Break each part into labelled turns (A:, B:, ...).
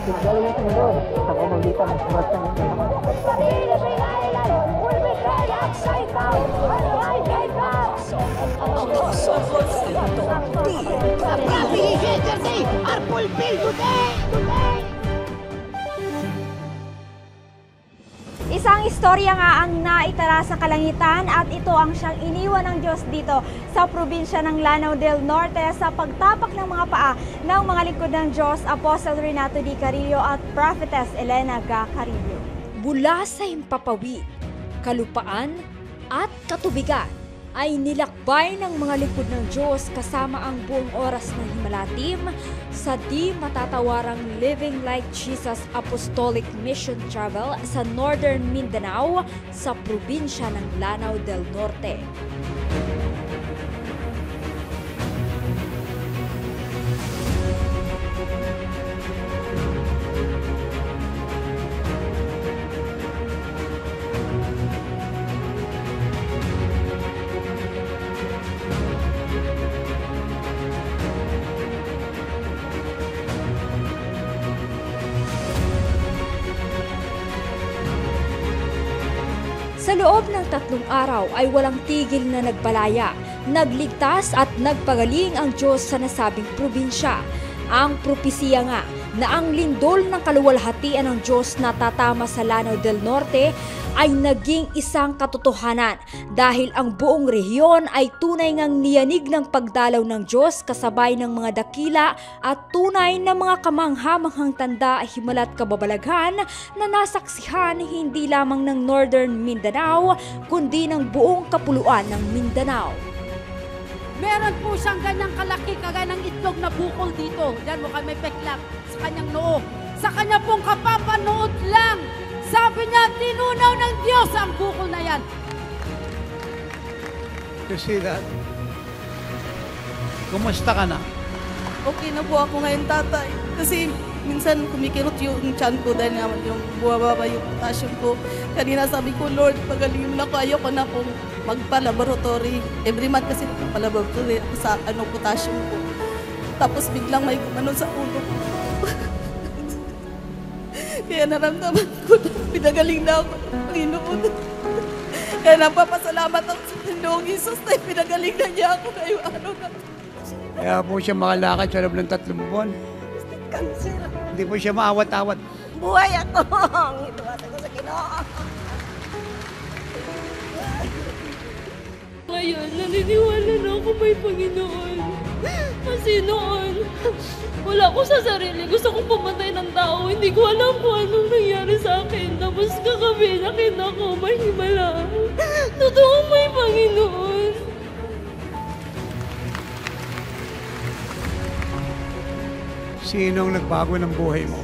A: Galing ang Panginoon sa pamamagitan ng oras ng inyong mga.
B: Isang istorya nga ang naitala sa kalangitan at ito ang siyang iniwan ng Diyos dito sa probinsya ng Lanao del Norte sa pagtapak ng mga paa ng mga lingkod ng Diyos, Apostle Renato D. Carillo at Prophetess Elena Ga Carillo.
C: Mula sa himpapawid, kalupaan at katubigan ay nilakbay ng mga lingkod ng Diyos kasama ang buong oras ng himalatim sa di matatawarang Living Like Jesus Apostolic Mission Travel sa Northern Mindanao sa probinsya ng Lanao del Norte. Sa loob ng 3 araw ay walang tigil na nagbalaya, nagligtas at nagpagaling ang Diyos sa nasabing probinsya. Ang propesiya nga na ang lindol ng kaluwalhatian ng Diyos na tatama sa Lanao del Norte ay naging isang katotohanan dahil ang buong rehiyon ay tunay ngang niyanig ng pagdalaw ng Diyos kasabay ng mga dakila at tunay na mga kamanghamanghang tanda, himala't kababalaghan na nasaksihan hindi lamang ng Northern Mindanao kundi ng buong kapuluan ng Mindanao.
D: Meron po siyang ganyang kalaki, kagaya ng itlog na bukol dito. Yan mo may peklap sa kanyang noo. Sa kanya pong kapapanood lang. Sabi niya, tinunaw ng Diyos ang bukol na yan.
E: You see that? Kumusta ka na?
F: Okay na po ako ngayon, tatay. Kasi minsan kumikirot yung tiyan ko dahil nga yung bumababa yung potassium ko. Kanina sabi ko, Lord, pagalingin mo na ako. Ayoko na akong magpa-laboratory. Every month kasi nagpa-laboratory ako sa potassium ko. Tapos biglang may gumano sa ulo ko. Kaya naramdaman ko na pinagaling na ako ng Panginoon. Kaya napapasalamat ako sa Panginoong Jesus na pinagaling na niya ako ngayong araw na.
E: Kaya po siya makalakad sa loob ng 3 buwan. Hindi po siya maawat-awat.
F: Buhay ako! Ituwasa ko sa Ginoo.
G: Ngayon, naniniwala na ako may Panginoon. Kasi noon, wala ko sa sarili. Gusto kong pumatay ng tao. Hindi ko alam kung anong nangyari sa akin. Tapos kagabi, nakita ko may himala. Totoo may Panginoon.
E: Sinong nagbago ng buhay mo?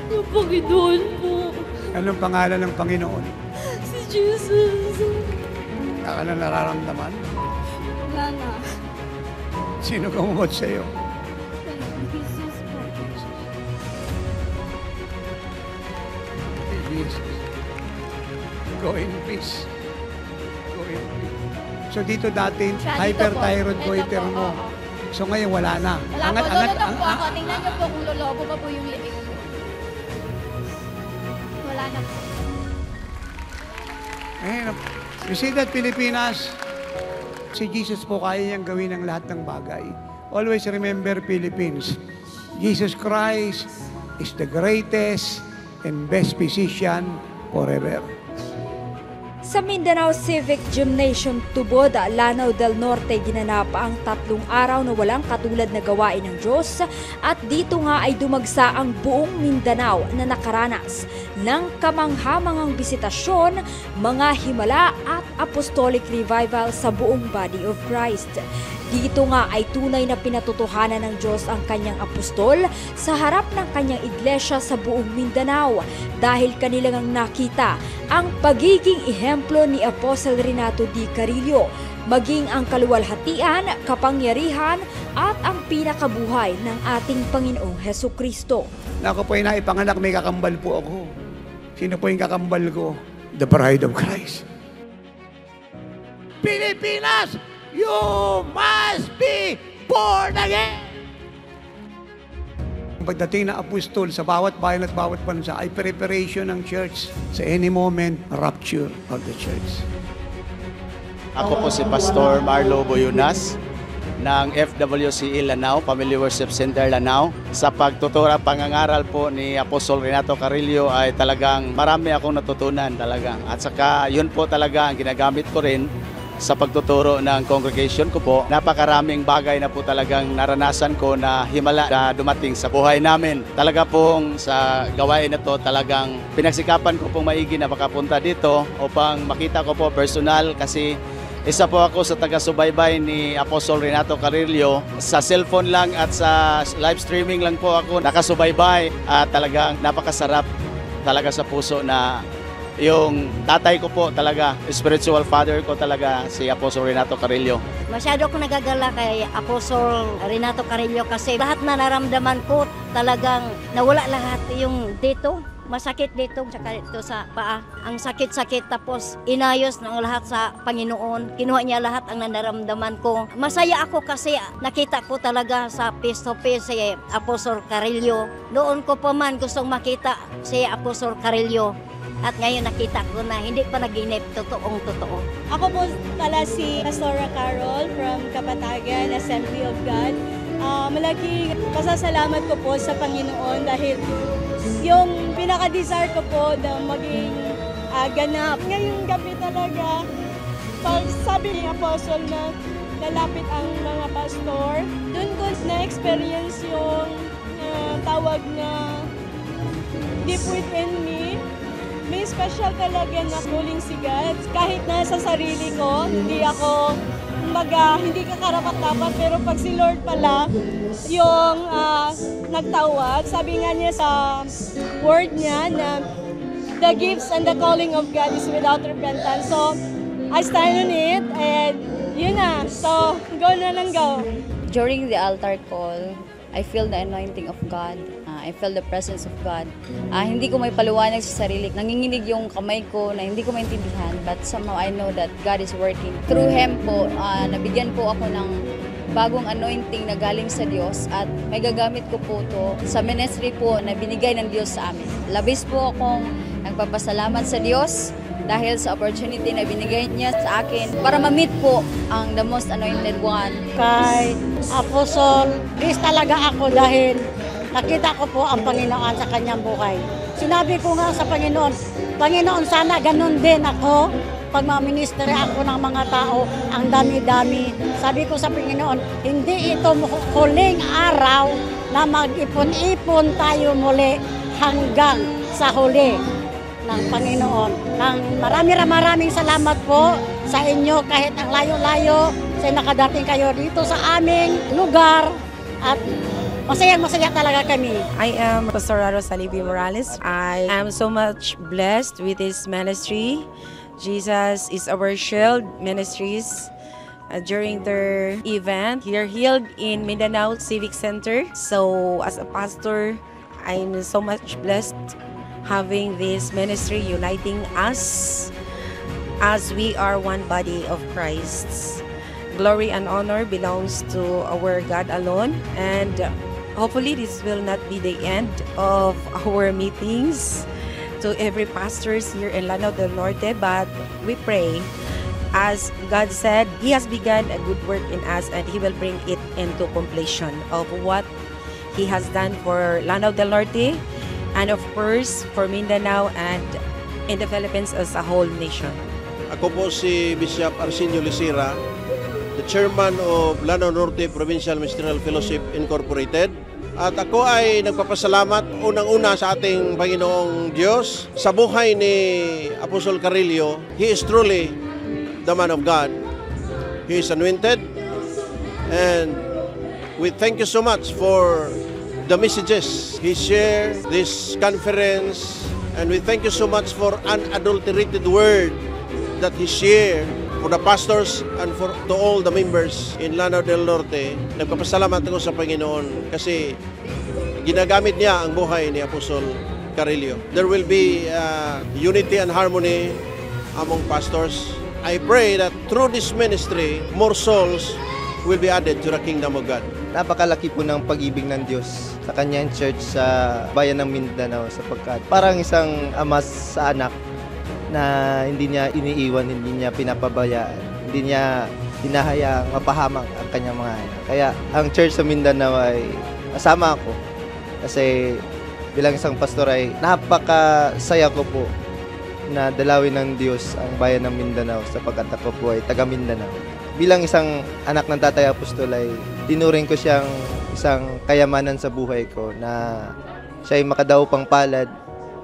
G: Yung Panginoon po.
E: Anong pangalan ng Panginoon?
G: Si Jesus.
E: Wala ka na nararamdaman?
G: Wala na.
E: Sino kumumot sa'yo?
G: Jesus po.
E: Jesus. Go in peace. Go in peace. So dito dati, hyperthyroid goiter mo. So ngayon wala na.
G: Wala po, lulunok po ako. Tingnan niyo po kung lolobo pa po yung liig ko. Wala na po.
E: You see that, Pilipinas? Si Jesus po kaya niyang gawin ang lahat ng bagay. Always remember, Philippines, Jesus Christ is the greatest and best physician forever.
C: Sa Mindanao Civic Gymnasium Tubod, Lanao del Norte, ginanap ang 3 araw na walang katulad na gawain ng Diyos at dito nga ay dumagsa ang buong Mindanao na nakaranas ng kamanghamangang bisitasyon, mga himala at apostolic revival sa buong body of Christ. Dito nga ay tunay na pinatutuhanan ng Diyos ang kanyang apostol sa harap ng kanyang iglesia sa buong Mindanao dahil kanilang nakita ang pagiging ehemplo ni Apostle Renato D. Carillo, maging ang kaluwalhatian, kapangyarihan at ang pinakabuhay ng ating Panginoong Hesukristo.
E: Ako po ay naipanganak, may kakambal po ako. Sino po yung kakambal ko? The bride of Christ. Pilipinas! You must be born again! pagdating ng apostol sa bawat bayan at bawat bansa ay preparation ng church sa any moment, rapture of the church.
H: Ako po si Pastor Marlo Boyunas ng FWCE Lanao, Family Worship Center Lanao. Sa pagtuturo at pangangaral po ni Apostol Renato Carrillo ay talagang marami akong natutunan talaga. At saka yun po talaga ang ginagamit ko rin sa pagtuturo ng congregation ko po. Napakaraming bagay na po talagang naranasan ko na himala na dumating sa buhay namin. Talaga pong sa gawain na to talagang pinagsikapan ko pong maigi na makapunta dito upang makita ko po personal kasi isa po ako sa taga-subaybay ni Apostol Renato Carrillo. Sa cellphone lang at sa live streaming lang po ako nakasubaybay at talagang napakasarap talaga sa puso na yung tatay ko po talaga, spiritual father ko talaga, si Apostol Renato Carrillo.
I: Masyado ako nagagala kay Apostol Renato Carrillo kasi lahat na naramdaman ko talagang nawala lahat yung dito. Masakit dito, tsaka dito sa paa. Ang sakit-sakit tapos inayos ng lahat sa Panginoon. Kinuha niya lahat ang nararamdaman ko. Masaya ako kasi nakita ko talaga sa face to face si Apostol Carrillo. Noon ko pa man gustong makita si Apostol Carrillo. At ngayon nakita ko na hindi pa naginip, totoong totoo.
G: Ako po pala si Pastora Carol from Kapatagan, Assembly of God. Malaking pasasalamat ko po sa Panginoon dahil yung pinaka-desire ko po na maging ganap. Ngayong gabi talaga, pag sabi ni Apostle na lalapit ang mga pastor, doon ko na-experience yung tawag na deep within me. May special talaga na huling sigat. Kahit na sa sarili ko, hindi ako hindi ka karapat-dapat, pero pag si Lord pala yung nagtawag, sabi nga niya sa word niya na the gifts and the calling of God is without repentance. So, I stand on it and yun na. So, go na lang go.
J: During the altar call, I feel the anointing of God. I feel the presence of God. Hindi ko may paliwanag sa sarili. Nanginginig yung kamay ko na hindi ko maintindihan. But somehow I know that God is working. Through Him po, nabigyan po ako ng bagong anointing na galing sa Diyos. At may gagamit ko po to sa ministry po na binigay ng Diyos sa amin. Labis po akong nagpapasalamat sa Diyos dahil sa opportunity na binigay niya sa akin para ma-meet po ang the most anointed one.
K: Kay Apostol, please talaga ako dahil nakita ko po ang Panginoon sa kanyang buhay. Sinabi ko nga sa Panginoon, Panginoon, sana ganun din ako pag maministry ako ng mga tao, ang dami-dami. Sabi ko sa Panginoon, hindi ito huling araw na mag-ipon-ipon tayo muli hanggang sa huli ng Panginoon. Maraming salamat po sa inyo kahit ang layo-layo sa nakadating kayo dito sa aming lugar at masaya talaga kami.
L: I am Pastor Rosalivia Morales. I am so much blessed with this ministry. Jesus is our shield ministries. During their event, they're held in Mindanao Civic Center. So as a pastor, I'm so much blessed having this ministry uniting us as we are one body of Christ. Glory and honor belongs to our God alone, and hopefully this will not be the end of our meetings to every pastors here in Lanao del Norte, but we pray, as God said, He has begun a good work in us and He will bring it into completion of what He has done for Lanao del Norte and of course for Mindanao and in the Philippines as a whole nation.
M: Ako po si Bishop Arsenio Lisira, the chairman of Lanao Norte Provincial Ministerial Fellowship Incorporated. At ako ay nagpapasalamat unang-una sa ating Panginoong Diyos sa buhay ni Apostol Carrillo. He is truly the man of God. He is anointed. And we thank you so much for the messages he shared this conference. And we thank you so much for unadulterated word that he shared for the pastors and to all the members in Lanao del Norte. Nagpapasalamat ako sa Panginoon kasi ginagamit niya ang buhay ni Apostol Carrillo. There will be unity and harmony among pastors. I pray that through this ministry, more souls will be added to the kingdom of God.
N: Napakalaki po ng pag-ibig ng Diyos sa kanyang church sa bayan ng Mindanao sapagkat parang isang ama sa anak na hindi niya iniiwan, hindi niya pinapabayaan, hindi niya hinahayaang mapahamak ang kanyang mga anak. Kaya ang church sa Mindanao ay kasama ako kasi bilang isang pastor ay napakasaya ko po na dalawin ng Diyos ang bayan ng Mindanao sapagkat ako po ay taga Mindanao. Bilang isang anak ng Tatay Apostol ay tinuring ko siyang isang kayamanan sa buhay ko na siya ay makadaupang palad,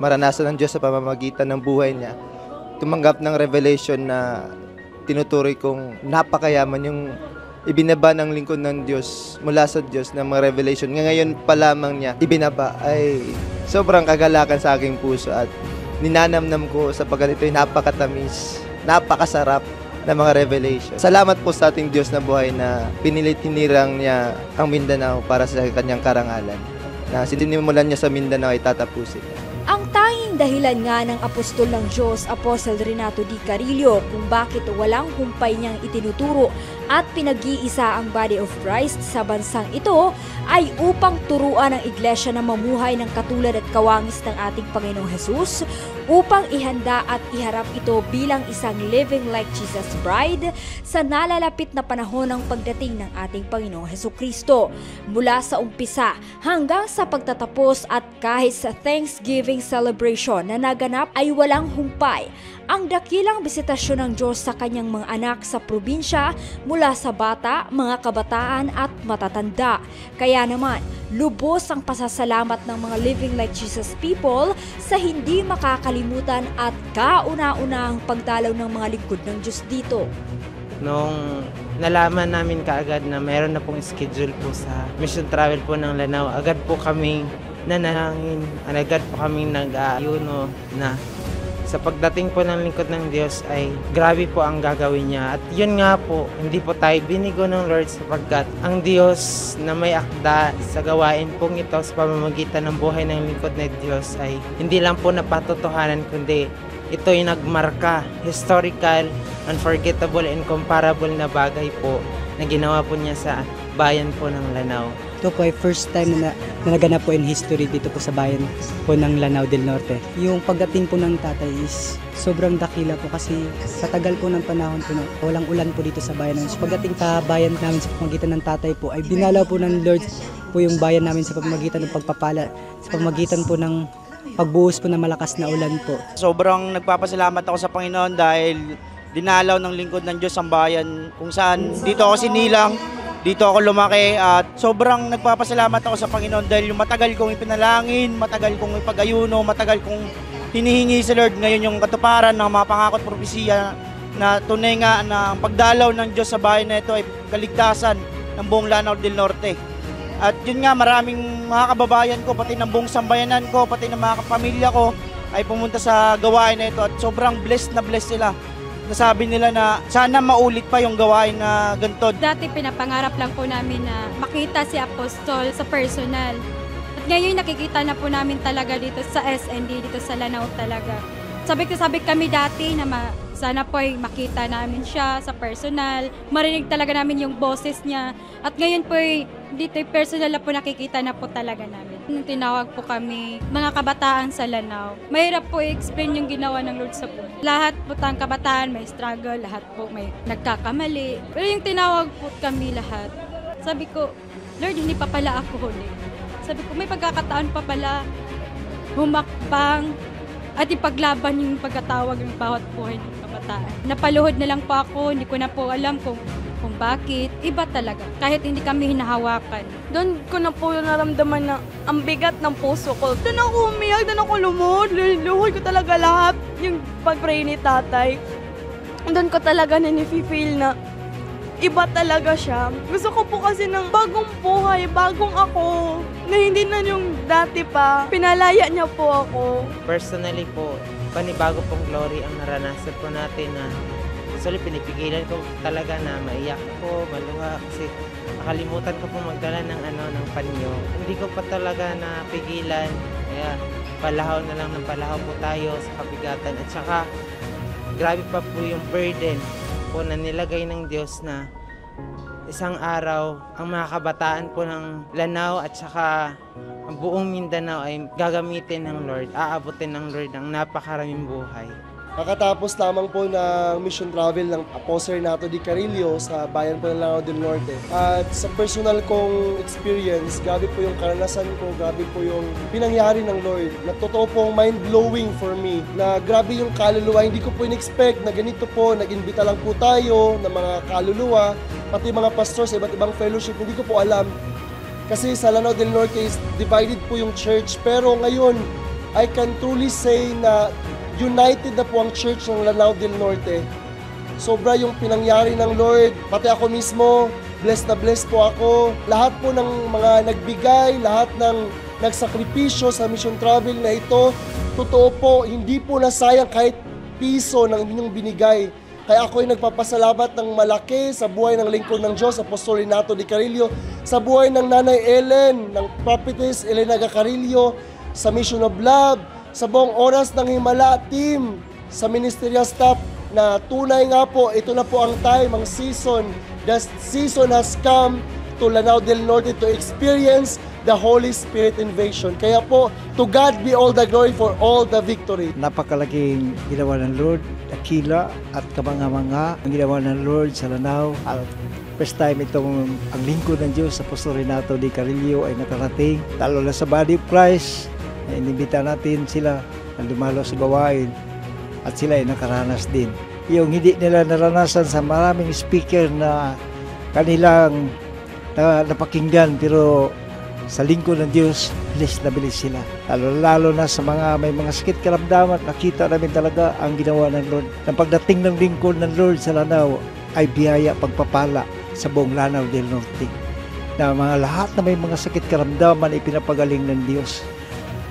N: maranasan ng Diyos sa pamamagitan ng buhay niya. Tumanggap ng revelation na tinuturoy kong napakayaman yung ibinaba ng lingkod ng Diyos mula sa Diyos na mga revelation. Ngayon pa lamang niya ibinaba ay sobrang kagalakan sa aking puso at ninanamnam ko sapagkat ito'y napakatamis, napakasarap na mga revelation. Salamat po sa ating Diyos na buhay na pinilit hinirang niya ang Mindanao para sa kanyang karangalan. Na sinimulan niya sa Mindanao ay tatapusin.
C: Ang tanging dahilan nga ng apostol ng Diyos, Apostle Renato D. Carillo, kung bakit walang humpay niyang itinuturo at pinag-iisa ang Body of Christ sa bansang ito ay upang turuan ang iglesia na mamuhay ng katulad at kawangis ng ating Panginoong Hesus, upang ihanda at iharap ito bilang isang living like Jesus bride sa nalalapit na panahon ng pagdating ng ating Panginoong Hesukristo. Mula sa umpisa hanggang sa pagtatapos at kahit sa Thanksgiving celebration na naganap ay walang humpay ang dakilang bisitasyon ng Diyos sa kanyang mga anak sa probinsya mula sa bata, mga kabataan at matatanda. Kaya naman, lubos ang pasasalamat ng mga Living Like Jesus people sa hindi makakalimutan at kauna-unahang pagdalaw ng mga lingkod ng Diyos dito.
O: Nung nalaman namin kaagad na mayroon na pong schedule po sa mission travel po ng Lanao, agad po kaming nanalangin, agad po kaming nag-aayuno na sa pagdating po ng lingkod ng Diyos ay grabe po ang gagawin niya. At yun nga po, hindi po tayo binigo ng Lord sapagkat ang Diyos na may akda sa gawain pong ito sa pamamagitan ng buhay ng lingkod ng Diyos ay hindi lang po napatotohanan kundi ito yung nagmarka, historical, unforgettable, incomparable na bagay po na ginawa po niya sa bayan po ng Lanao.
P: Ito po ay first time na naganap po in history dito po sa bayan po ng Lanao del Norte. Yung pagdating po ng tatay is sobrang dakila po kasi sa tagal po ng panahon po na walang ulan po dito sa bayan. So pagdating sa bayan namin sa pamamagitan ng tatay po ay dinalaw po ng Lord po yung bayan namin sa pamamagitan ng pagpapala, sa pamamagitan po ng pagbuhos po ng malakas na ulan po.
Q: Sobrang nagpapasalamat ako sa Panginoon dahil dinalaw ng lingkod ng Diyos ang bayan kung saan dito ako sinilang, dito ako lumaki at sobrang nagpapasalamat ako sa Panginoon dahil yung matagal kong ipinalangin, matagal kong ipag-ayuno, matagal kong hinihingi sa Lord ngayon yung katuparan ng mga pangako at propesiya na tunay nga na ang pagdalaw ng Diyos sa bayan na ito ay kaligtasan ng buong Lanao del Norte. At yun nga, maraming mga kababayan ko, pati ng buong sambayanan ko, pati ng mga kapamilya ko ay pumunta sa gawain na ito at sobrang blessed na blessed sila. Nasabi nila na sana maulit pa yung gawain na ganito.
R: Dati pinapangarap lang po namin na makita si Apostol sa personal. At ngayon nakikita na po namin talaga dito sa SND, dito sa Lanao talaga. Sabi kami dati na sana po ay makita namin siya sa personal, marinig talaga namin yung boses niya. At ngayon po ay dito personal na po nakikita na po talaga namin. Nung tinawag po kami, mga kabataan sa Lanao, mahirap po i-explain yung ginawa ng Lord sa buhay. Lahat po tayong kabataan may struggle, lahat po may nagkakamali. Pero yung tinawag po kami lahat, sabi ko, Lord, hindi pa pala ako huli. Sabi ko, may pagkakataon pa pala humakbang at ipaglaban yung pagkatawag ng bawat buhay ng kabataan. Napaluhod na lang po ako, hindi ko na po alam kung bakit. Iba talaga, kahit hindi kami hinahawakan.
F: Doon ko na po naramdaman na ang bigat ng puso ko. Doon ako umiyak, doon ako lumuhod. Luhod ko talaga lahat yung pag-pray ni tatay. Doon ko talaga na-feel na iba talaga siya. Gusto ko po kasi ng bagong buhay, bagong ako, na hindi na yung dati pa. Pinalaya niya po ako.
O: Personally po, panibago pong glory ang naranasan po natin na actually pinipigilan ko talaga na maiyak ko, maluha kasi nakalimutan ko po magdala ng panyo. Hindi ko pa talaga napigilan, kaya palahaw na lang ng palahaw po tayo sa kabigatan. At saka grabe pa po yung burden po na nilagay ng Diyos na isang araw ang mga kabataan po ng Lanao at saka ang buong Mindanao ay gagamitin ng Lord, aabutin ng Lord ang napakaraming buhay.
S: Kakatapos lamang po ng mission travel ng Apostol Renato Di Carillo sa bayan po ng Lanao del Norte. At sa personal kong experience, grabe po yung karanasan ko, grabe po yung pinangyari ng Lord. Na totoo pong mind-blowing for me. Na grabe yung kaluluwa, hindi ko po in-expect na ganito po, nag-imbita lang po tayo ng mga kaluluwa, pati mga pastor sa iba't ibang fellowship, hindi ko po alam. Kasi sa Lanao del Norte is divided po yung church. Pero ngayon, I can truly say na united na po ang church ng Lanao del Norte. Sobra yung pinangyari ng Lord, pati ako mismo, blessed na blessed po ako. Lahat po ng mga nagbigay, lahat ng nagsakripisyo sa mission travel na ito, totoo po, hindi po nasayang kahit piso ng inyong binigay. Kaya ako ay nagpapasalamat ng malaki sa buhay ng lingkod ng Diyos, Apostol Renato Di Carillo, sa buhay ng Nanay Ellen, ng Prophetess Elena Gacarillo, sa Mission of Love, sa buong Oras ng Himala team, sa ministerial staff na tunay nga po, ito na po ang time, ang season. The season has come to Lanao del Norte to experience the Holy Spirit invasion. Kaya po, to God be all the glory for all the victory.
T: Napakalaking ginawa ng Lord, dakila at kamanga-manga ang ginawa ng Lord sa Lanao. First time itong ang lingkod ng Diyos, Apostol Renato Di Carillo ay nakarating, lalo na sa body of Christ. Inimbita natin sila na dumalo sa gawain at sila ay nakaranas din. Yung hindi nila naranasan sa maraming speaker na kanilang napakinggan, pero sa lingkod ng Diyos, bilis na bilis sila. Lalo na sa mga may mga sakit karamdaman, nakita namin talaga ang ginawa ng Lord. Nang pagdating ng lingkod ng Lord sa Lanao, ay biyaya pagpapala sa buong Lanao del Norte. Na mga lahat na may mga sakit karamdaman ay pinapagaling ng Diyos.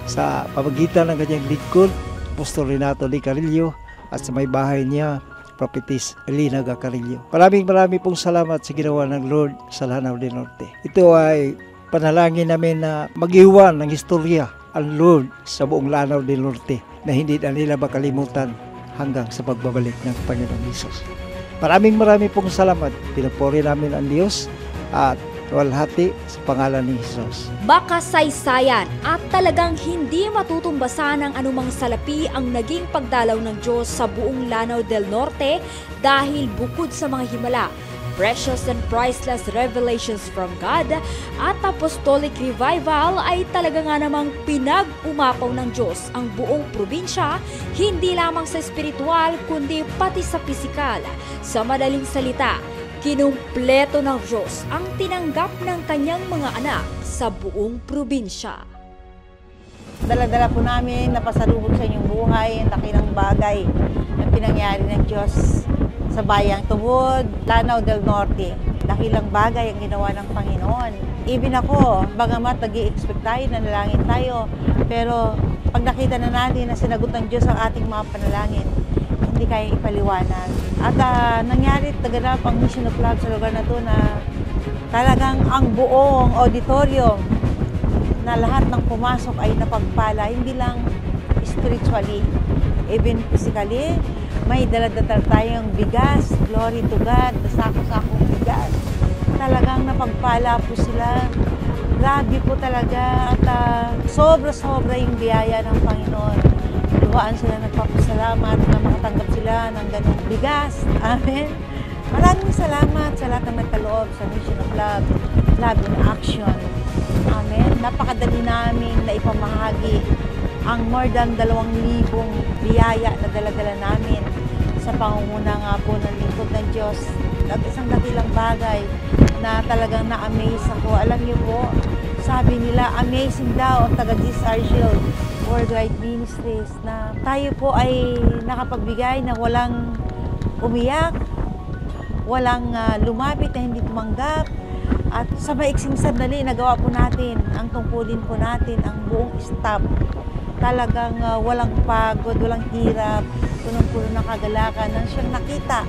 T: Sa pamagitan ng kanyang lingkod, Apostol Renato Di Carillo, at sa may bahay niya, Prophetess Elena Gacarillo. Maraming pong salamat sa ginawa ng Lord sa Lanao del Norte. Ito ay panalangin namin na mag-iwan ng istorya ang Lord sa buong Lanao del Norte na hindi na nila makalimutan hanggang sa pagbabalik ng Panginoong Hesus. Maraming pong salamat. Pinupuri namin ang Diyos at walhati sa pangalan ni Jesus.
C: Baka saysayan at talagang hindi matutumbasan ng anumang salapi ang naging pagdalaw ng Diyos sa buong Lanao del Norte dahil bukod sa mga himala, precious and priceless revelations from God at apostolic revival ay talaga nga namang pinag-umapaw ng Diyos ang buong probinsya, hindi lamang sa espiritual kundi pati sa pisikal. Sa madaling salita, kinumpleto ng Diyos ang tinanggap ng kanyang mga anak sa buong probinsya.
U: Dala-dala po namin na pasalubog sa inyong buhay ang dakilang bagay na pinangyari ng Diyos sa bayang Tubod, Lanao del Norte. Dakilang bagay ang ginawa ng Panginoon. Even ako, bagamat nag-i-expect tayo, nanalangin tayo, pero pag nakita na natin na sinagot ng Diyos ang ating mga panalangin, hindi kaya ipaliwanag. At nangyari taganap ang Mission of Love sa lugar na to na talagang ang buong auditorium na lahat ng pumasok ay napagpala, hindi lang spiritually, even physically. May dala-dala tayong bigas, glory to God, sako-sakong bigas. Talagang napagpala po sila. Grabe po talaga at sobra-sobra yung biyaya ng Panginoon. Luhaan sila nagpapasalamat na makatanggap sila ng ganong bigas. Amen. Maraming salamat sa lahat ng nagkaloob sa Mission of Love, Love in Action. Amen. Napakadali namin na ipamahagi ang more than 2,000 biyaya na dala-dala namin sa pangunguna nga po ng lingkod ng Diyos. At isang dakilang bagay na talagang na-amaze ako. Alam niyo po, sabi nila, amazing daw ang taga-GSR Shield Worldwide Ministries na tayo po ay nakapagbigay na walang umiyak, walang lumapit na hindi tumanggap. At sa maiksing sandali, nagawa po natin ang tungkulin po natin, ang buong staff. Talagang walang pagod, walang hirap, punong-puno ng kagalakan nang siyang nakita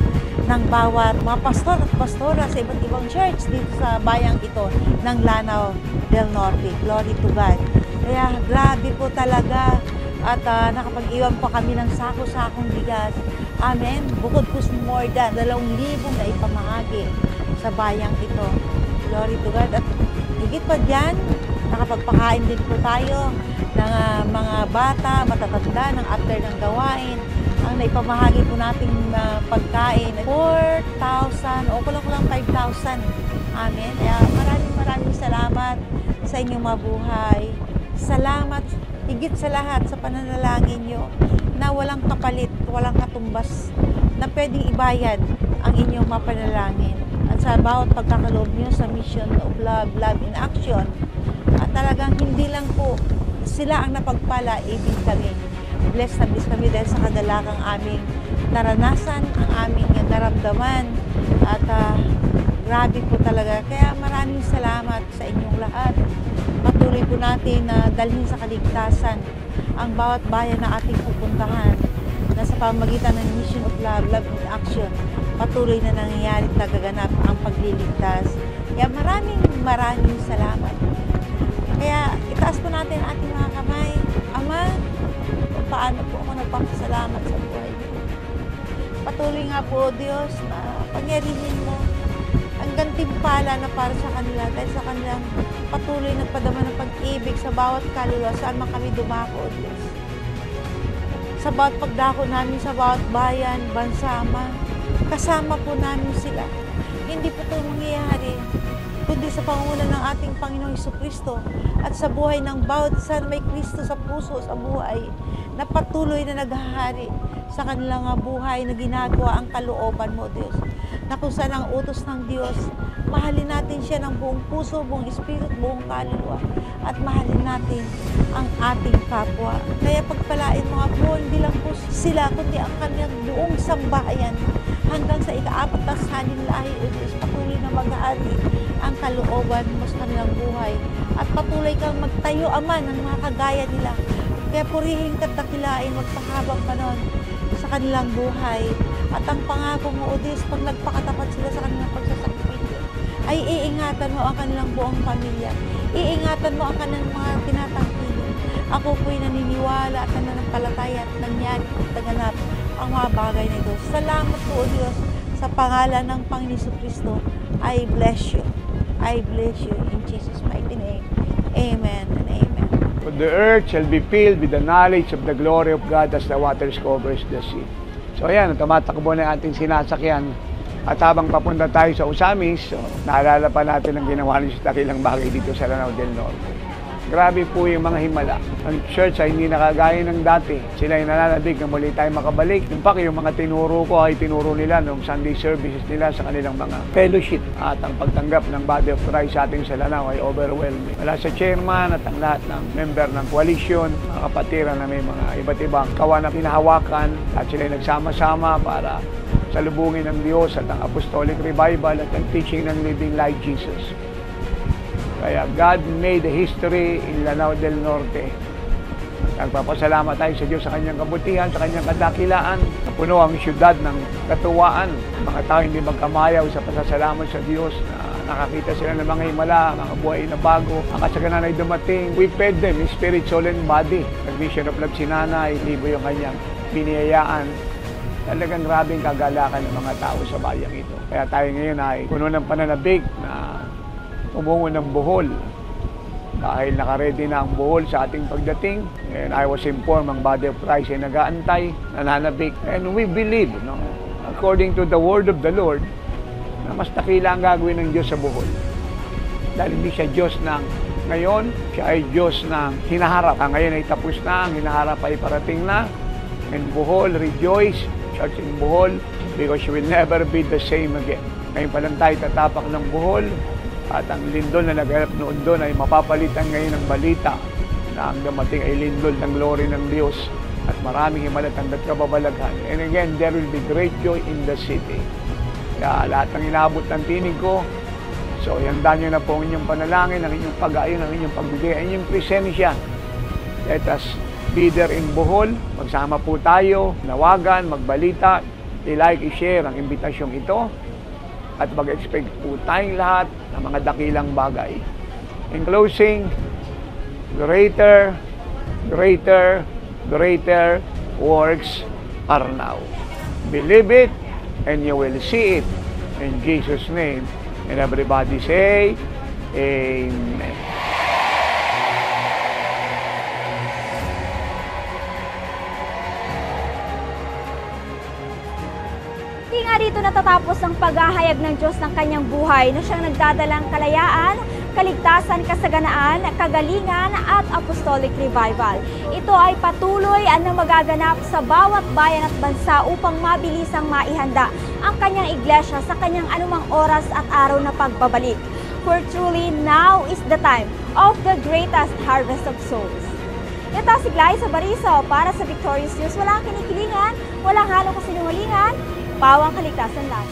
U: ng bawat mga pastor at pastora sa iba't ibang church dito sa bayang ito ng Lanao del Norte. Glory to God. Kaya grabe po talaga at nakapag-iwan pa kami ng sako-sakong bigas. Amen. Bukod po more than 2,000 na ipamahagi sa bayang ito. Glory to God. At higit pa dyan, nakapagpakain din po tayo ng mga bata, matatanda ng after ng gawain. Ang naipamahagi po nating pagkain, 4,000 o kulang-kulang 5,000. Amen. Kaya maraming salamat sa inyong mabuhay. Salamat higit sa lahat sa pananalangin nyo na walang kapalit, walang katumbas na pwedeng ibayad ang inyong mapanalangin. At sa bawat pagkakaloob nyo sa mission of love, love in action, at talagang hindi lang po sila ang napagpala, ibig kami. Blessed na blessed kami dahil sa kagalagang aming naranasan, ang aming naramdaman. At grabe po talaga. Kaya maraming salamat sa inyong lahat. Patuloy po natin na dalhin sa kaligtasan ang bawat bayan na ating pupuntahan na sa pamagitan ng Mission of Love, Love in Action, patuloy na nangyayari at nagaganap ang pagliligtas. Kaya maraming salamat. Kaya itaas po natin ang ating mga kamay. Ama, paano po ako nagpapasalamat sa buhay niyo. Patuloy nga po, Diyos, na pangyarihin mo ang gantimpala na para sa kanila dahil sa kanilang patuloy na padama ng pag-ibig sa bawat kaluluwa saan man kami dumako, Diyos. Sa bawat pagdako namin sa bawat bayan, bansa, Ama, kasama po namin sila. Hindi po ito mangyayari kundi sa pangunguna ng ating Panginoong Jesucristo at sa buhay ng bawat isa na may Kristo sa puso, sa buhay, na patuloy na naghahari sa kanilang buhay na ginagawa ang kalooban mo, Diyos. Na kung saan ang utos ng Diyos, mahalin natin siya ng buong puso, buong espiritu, buong kaluluwa, at mahalin natin ang ating kapwa. Kaya pagpalain mga po, hindi lang po sila, kundi ang kanyang buong sambahayan hanggang sa ika-4 na sanin lahi, O Diyos, patuloy na mag-aari ang kalooban mo sa kanilang buhay. At patuloy kang magtayo, Ama, ng mga kagaya nila. Kaya purihin ka't dakilain magpahabang panon sa kanilang buhay. At ang pangako mo, O Diyos, pag nagpakatapat sila sa kanilang pagsasakripisyo, ay iingatan mo ang kanilang buong pamilya. Iingatan mo ang kanilang mga tinatangkilik. Ako po'y naniniwala at nananampalataya at nangyari at naganap ang mga bagay na ito. Salamat po, O Diyos, sa pangalan ng Panginoon Jesucristo. I bless you. I bless you in Jesus' mighty name. Amen and amen.
E: For the earth shall be filled with the knowledge of the glory of God as the waters covers the sea. So ayan, tumatakbo na ating sinasakyan. At habang papunta tayo sa Usamis, so, naalala pa natin ang ginawa niyo sa dakilang bagay dito sa Lanao del Norte. Grabe po yung mga himala. Ang church ay hindi nakagaya ng dati. Sila ay nananabig na muli tayo makabalik. In fact, yung mga tinuro ko ay tinuro nila noong Sunday services nila sa kanilang mga fellowship. At ang pagtanggap ng Body of Christ sa ating sa Lanao ay overwhelming. Wala sa chairman at ang lahat ng member ng coalition, mga kapatiran na may mga iba't ibang kawan na pinahawakan at sila ay nagsama-sama para salubungin ng Diyos at ang apostolic revival at ang teaching ng living like Jesus. Kaya God made a history in Lanao del Norte. Nagpapasalamat tayo sa Diyos sa kanyang kabutihan, sa kanyang kadakilaan. Napuno ang siyudad ng katuwaan. Mga tao hindi magkamayaw sa pasasalamat sa Diyos na nakakita sila ng mga himala, mga buhay na bago. Ang kasaganan ay dumating. We fed them in spirit, soul, and body. Nag-mission of love si Nanay, libo yung kanyang biniyayaan. Talagang grabing kagalakan ng mga tao sa bayang ito. Kaya tayo ngayon ay puno ng pananabik na umungo ng buhol dahil nakaredy na ang buhol sa ating pagdating. And I was informed ang Body of Christ ay nag-aantay, nananabik. And we believe, no, according to the word of the Lord, na mas dakila ang gagawin ng Diyos sa buhol. Dahil hindi siya Diyos ng ngayon, siya ay Diyos ng hinaharap. Ang ngayon ay tapos na, ang hinaharap ay parating na. And buhol, rejoice, church in buhol, because you will never be the same again. Ngayon pa lang tayo tatapak ng buhol, at ang lindol na naghanap noon doon ay mapapalitan ngayon ng balita na ang dumating ay lindol ng glory ng Diyos at maraming himalatang at kababalaghan. And again, there will be great joy in the city. Kaya lahat ng inabot ng tinig ko, so ihanda nyo na po ang inyong panalangin, ang inyong pag-ayon, ang inyong pagbigay, ang inyong presensya. Let us be there in Bohol. Magsama po tayo, nawagan, magbalita, i-like, i-share ang imbitasyon ito. At mag-expect po tayong lahat ng mga dakilang bagay. In closing, greater works are now. Believe it and you will see it. In Jesus' name, And everybody say, Amen.
B: Hindi nga dito natatapos ang paghahayag ng Diyos ng kanyang buhay na siyang nagdadalang kalayaan, kaligtasan, kasaganaan, kagalingan at apostolic revival. Ito ay patuloy na magaganap sa bawat bayan at bansa upang mabilisang maihanda ang kanyang iglesia sa kanyang anumang oras at araw na pagbabalik. For truly, now is the time of the greatest harvest of souls. Ito si Glyza Bariso para sa Victorious News. Walang kinikilingan, walang halong kasinungalingan, pawang kaligtasan lang.